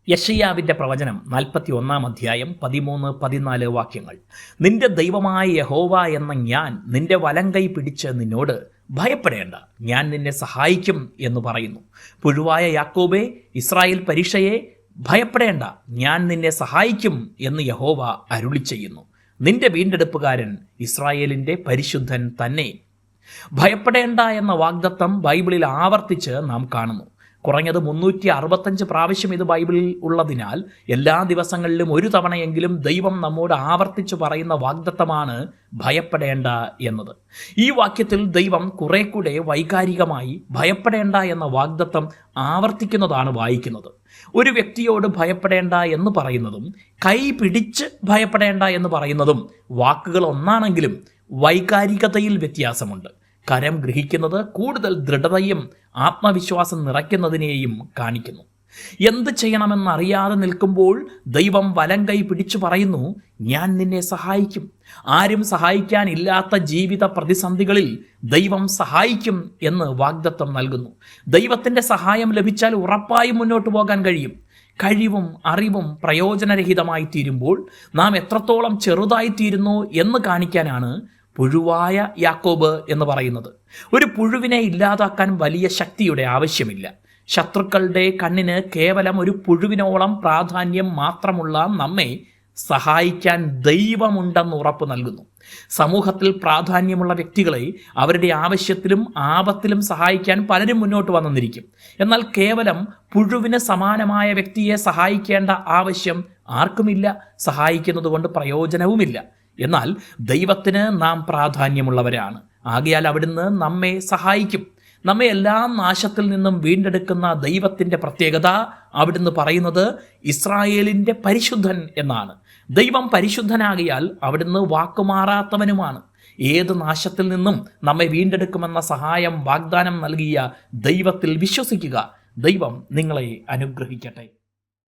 യെശയ്യാവിൻ്റെ പ്രവചനം 41 അധ്യായം 13-14 വാക്യങ്ങൾ. നിന്റെ ദൈവമായ യഹോവ എന്ന ഞാൻ നിന്റെ വലങ്കൈ പിടിച്ച് നിന്നോട് ഭയപ്പെടേണ്ട, ഞാൻ നിന്നെ സഹായിക്കും എന്ന് പറയുന്നു. പുഴുവായ യാക്കോബേ, ഇസ്രായേൽ പരീക്ഷയെ, ഭയപ്പെടേണ്ട, ഞാൻ നിന്നെ സഹായിക്കും എന്ന് യഹോവ അരുളി ചെയ്യുന്നു. നിന്റെ വീണ്ടെടുപ്പുകാരൻ ഇസ്രായേലിൻ്റെ പരിശുദ്ധൻ തന്നെ. ഭയപ്പെടേണ്ട എന്ന വാഗ്ദത്തം ബൈബിളിൽ ആവർത്തിച്ച് നാം കാണുന്നു. കുറഞ്ഞത് 365 പ്രാവശ്യം ഇത് ബൈബിളിൽ ഉള്ളതിനാൽ എല്ലാ ദിവസങ്ങളിലും ഒരു തവണയെങ്കിലും ദൈവം നമ്മോട് ആവർത്തിച്ച് പറയുന്ന വാഗ്ദത്തമാണ് ഭയപ്പെടേണ്ട എന്നത്. ഈ വാക്യത്തിൽ ദൈവം കുറെ കൂടെ വൈകാരികമായി ഭയപ്പെടേണ്ട എന്ന വാഗ്ദത്തം ആവർത്തിക്കുന്നതാണ് വായിക്കുന്നത്. ഒരു വ്യക്തിയോട് ഭയപ്പെടേണ്ട എന്ന് പറയുന്നതും കൈ പിടിച്ച് ഭയപ്പെടേണ്ട എന്ന് പറയുന്നതും വാക്കുകൾ ഒന്നാണെങ്കിലും വൈകാരികതയിൽ വ്യത്യാസമുണ്ട്. കരം ഗ്രഹിക്കുന്നത് കൂടുതൽ ദൃഢതയും ആത്മവിശ്വാസം നിറയ്ക്കുന്നതിനെയും കാണിക്കുന്നു. എന്ത് ചെയ്യണമെന്നറിയാതെ നിൽക്കുമ്പോൾ ദൈവം വലങ്കൈ പിടിച്ചു പറയുന്നു, ഞാൻ നിന്നെ സഹായിക്കും. ആരും സഹായിക്കാനില്ലാത്ത ജീവിത പ്രതിസന്ധികളിൽ ദൈവം സഹായിക്കും എന്ന് വാഗ്ദത്തം നൽകുന്നു. ദൈവത്തിൻ്റെ സഹായം ലഭിച്ചാൽ ഉറപ്പായും മുന്നോട്ട് പോകാൻ കഴിയും. കഴിവും അറിവും പ്രയോജനരഹിതമായി തീരുമ്പോൾ നാം എത്രത്തോളം ചെറുതായിത്തീരുന്നു എന്ന് കാണിക്കാനാണ് പുഴുവായ യാക്കോബ് എന്ന് പറയുന്നത്. ഒരു പുഴുവിനെ ഇല്ലാതാക്കാൻ വലിയ ശക്തിയുടെ ആവശ്യമില്ല. ശത്രുക്കളുടെ കണ്ണിന് കേവലം ഒരു പുഴുവിനോളം പ്രാധാന്യം മാത്രമുള്ള നമ്മെ സഹായിക്കാൻ ദൈവമുണ്ടെന്ന് ഉറപ്പ് നൽകുന്നു. സമൂഹത്തിൽ പ്രാധാന്യമുള്ള വ്യക്തികളെ അവരുടെ ആവശ്യത്തിലും ആപത്തിലും സഹായിക്കാൻ പലരും മുന്നോട്ട് വന്നിരിക്കും. എന്നാൽ കേവലം പുഴുവിന് സമാനമായ വ്യക്തിയെ സഹായിക്കേണ്ട ആവശ്യം ആർക്കുമില്ല. സഹായിക്കുന്നത് കൊണ്ട് പ്രയോജനവുമില്ല. എന്നാൽ ദൈവത്തിന് നാം പ്രാധാന്യമുള്ളവരാണ്. ആകയാൽ അവിടുന്ന് നമ്മെ സഹായിക്കും. നമ്മെ എല്ലാ നാശത്തിൽ നിന്നും വീണ്ടെടുക്കുന്ന ദൈവത്തിൻ്റെ പ്രത്യേകത അവിടുന്ന് പറയുന്നത് ഇസ്രായേലിൻ്റെ പരിശുദ്ധൻ എന്നാണ്. ദൈവം പരിശുദ്ധനാകിയാൽ അവിടുന്ന് വാക്കുമാറാത്തവനുമാണ്. ഏത് നാശത്തിൽ നിന്നും നമ്മെ വീണ്ടെടുക്കുമെന്ന സഹായം വാഗ്ദാനം നൽകിയ ദൈവത്തിൽ വിശ്വസിക്കുക. ദൈവം നിങ്ങളെ അനുഗ്രഹിക്കട്ടെ.